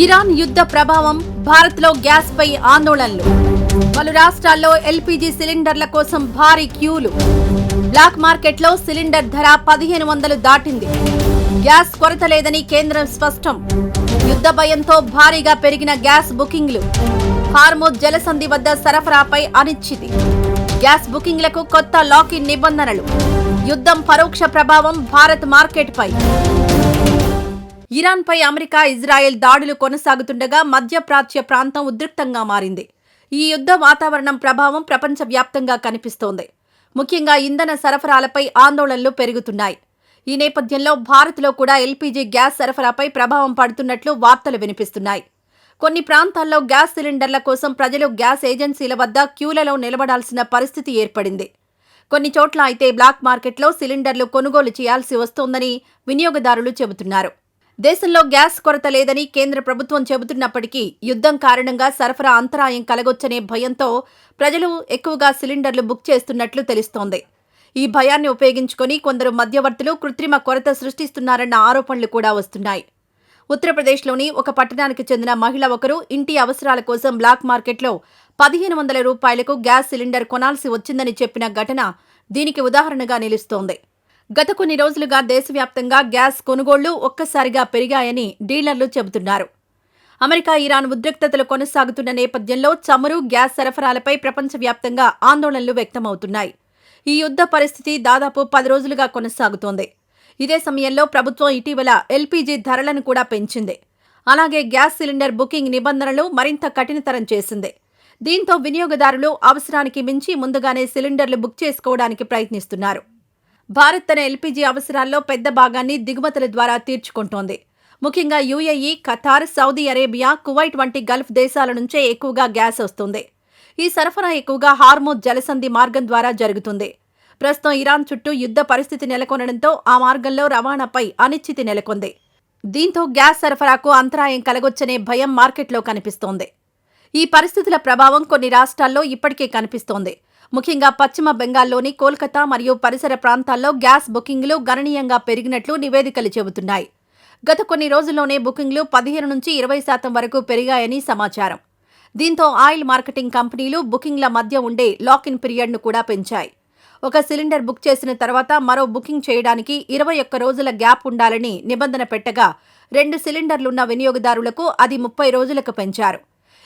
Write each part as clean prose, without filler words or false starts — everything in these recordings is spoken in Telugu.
ఇరాన్ యుద్ధ ప్రభావం, భారత్లో గ్యాస్పై ఆందోళనలు. పలు రాష్ట్రాల్లో ఎల్పీజీ సిలిండర్ల కోసం భారీ క్యూలు. బ్లాక్ మార్కెట్లో సిలిండర్ ధర 1500 దాటింది. గ్యాస్ కొరత లేదని కేంద్రం స్పష్టం. యుద్ధ భయంతో భారీగా పెరిగిన గ్యాస్ బుకింగ్లు. హార్ముజ్ జలసంధి వద్ద సరఫరాపై అనిశ్చితి. గ్యాస్ బుకింగ్లకు కొత్త లాకిన్ నిబంధనలు. యుద్ధం పరోక్ష ప్రభావం భారత్ మార్కెట్పై. ఇరాన్పై అమెరికా, ఇజ్రాయెల్ దాడులు కొనసాగుతుండగా మధ్యప్రాచ్య ప్రాంతం ఉద్రిక్తంగా మారింది. ఈ యుద్ధ వాతావరణం ప్రభావం ప్రపంచవ్యాప్తంగా కనిపిస్తోంది. ముఖ్యంగా ఇంధన సరఫరాలపై ఆందోళనలు పెరుగుతున్నాయి. ఈ నేపథ్యంలో భారత్లో కూడా ఎల్పీజీ గ్యాస్ సరఫరాపై ప్రభావం పడుతున్నట్లు వార్తలు వినిపిస్తున్నాయి. కొన్ని ప్రాంతాల్లో గ్యాస్ సిలిండర్ల కోసం ప్రజలు గ్యాస్ ఏజెన్సీల వద్ద క్యూలలో నిలబడాల్సిన పరిస్థితి ఏర్పడింది. కొన్ని చోట్ల అయితే బ్లాక్ మార్కెట్లో సిలిండర్లు కొనుగోలు చేయాల్సి వస్తోందని వినియోగదారులు చెబుతున్నారు. దేశంలో గ్యాస్ కొరత లేదని కేంద్ర ప్రభుత్వం చెబుతున్నప్పటికీ యుద్ధం కారణంగా సరఫరా అంతరాయం కలగొచ్చనే భయంతో ప్రజలు ఎక్కువగా సిలిండర్లు బుక్ చేస్తున్నట్లు తెలుస్తోంది. ఈ భయాన్ని ఉపయోగించుకుని కొందరు మధ్యవర్తులు కృత్రిమ కొరత సృష్టిస్తున్నారన్న ఆరోపణలు కూడా వస్తున్నాయి. ఉత్తరప్రదేశ్లోని ఒక పట్టణానికి చెందిన మహిళ ఒకరు ఇంటి అవసరాల కోసం బ్లాక్ మార్కెట్లో 1500 రూపాయలకు గ్యాస్ సిలిండర్ కొనాల్సి వచ్చిందని చెప్పిన ఘటన దీనికి ఉదాహరణగా నిలుస్తోంది. గత కొన్ని రోజులుగా దేశవ్యాప్తంగా గ్యాస్ కొనుగోళ్లు ఒక్కసారిగా పెరిగాయని డీలర్లు చెబుతున్నారు. అమెరికా, ఇరాన్ ఉద్రిక్తతలు కొనసాగుతున్న నేపథ్యంలో చమురు, గ్యాస్ సరఫరాలపై ప్రపంచవ్యాప్తంగా ఆందోళనలు వ్యక్తమవుతున్నాయి. ఈ యుద్ధ పరిస్థితి దాదాపు 10 రోజులుగా కొనసాగుతోంది. ఇదే సమయంలో ప్రభుత్వం ఇటీవల ఎల్పీజీ ధరలను కూడా పెంచింది. అలాగే గ్యాస్ సిలిండర్ బుకింగ్ నిబంధనలు మరింత కఠినతరం చేసింది. దీంతో వినియోగదారులు అవసరానికి మించి ముందుగానే సిలిండర్లు బుక్ చేసుకోవడానికి ప్రయత్నిస్తున్నారు. భారత్ తన ఎల్పీజీ అవసరాల్లో పెద్ద భాగాన్ని దిగుమతుల ద్వారా తీర్చుకుంటోంది. ముఖ్యంగా UAE, Qatar, Saudi Arabia, Kuwait వంటి గల్ఫ్ దేశాల నుంచే ఎక్కువగా గ్యాస్ వస్తుంది. ఈ సరఫరా ఎక్కువగా హార్ముజ్ జలసంధి మార్గం ద్వారా జరుగుతుంది. ప్రస్తుతం ఇరాన్ చుట్టూ యుద్ధ పరిస్థితి నెలకొనడంతో ఆ మార్గంలో రవాణాపై అనిశ్చితి నెలకొంది. దీంతో గ్యాస్ సరఫరాకు అంతరాయం కలగొచ్చనే భయం మార్కెట్లో కనిపిస్తోంది. ఈ పరిస్థితుల ప్రభావం కొన్ని రాష్ట్రాల్లో ఇప్పటికే కనిపిస్తోంది. ముఖ్యంగా పశ్చిమ బెంగాల్లోని కోల్కతా మరియు పరిసర ప్రాంతాల్లో గ్యాస్ బుకింగ్లు గణనీయంగా పెరిగినట్లు నివేదికలు చెబుతున్నాయి. గత కొన్ని రోజుల్లోనే బుకింగ్లు 15 నుంచి 20% వరకు పెరిగాయని సమాచారం. దీంతో ఆయిల్ మార్కెటింగ్ కంపెనీలు బుకింగ్ల మధ్య ఉండే లాకిన్ పీరియడ్ను కూడా పెంచాయి. ఒక సిలిండర్ బుక్ చేసిన తర్వాత మరో బుకింగ్ చేయడానికి 21 రోజుల గ్యాప్ ఉండాలని నిబంధన పెట్టగా 2 సిలిండర్లున్న వినియోగదారులకు అది 30 రోజులకు పెంచారు.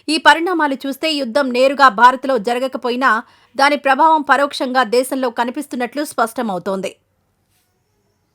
ఈ పరిణామాలు చూస్తే యుద్ధం నేరుగా భారత్లో జరగకపోయినా దాని ప్రభావం పరోక్షంగా దేశంలో కనిపిస్తున్నట్లు స్పష్టమవుతోంది.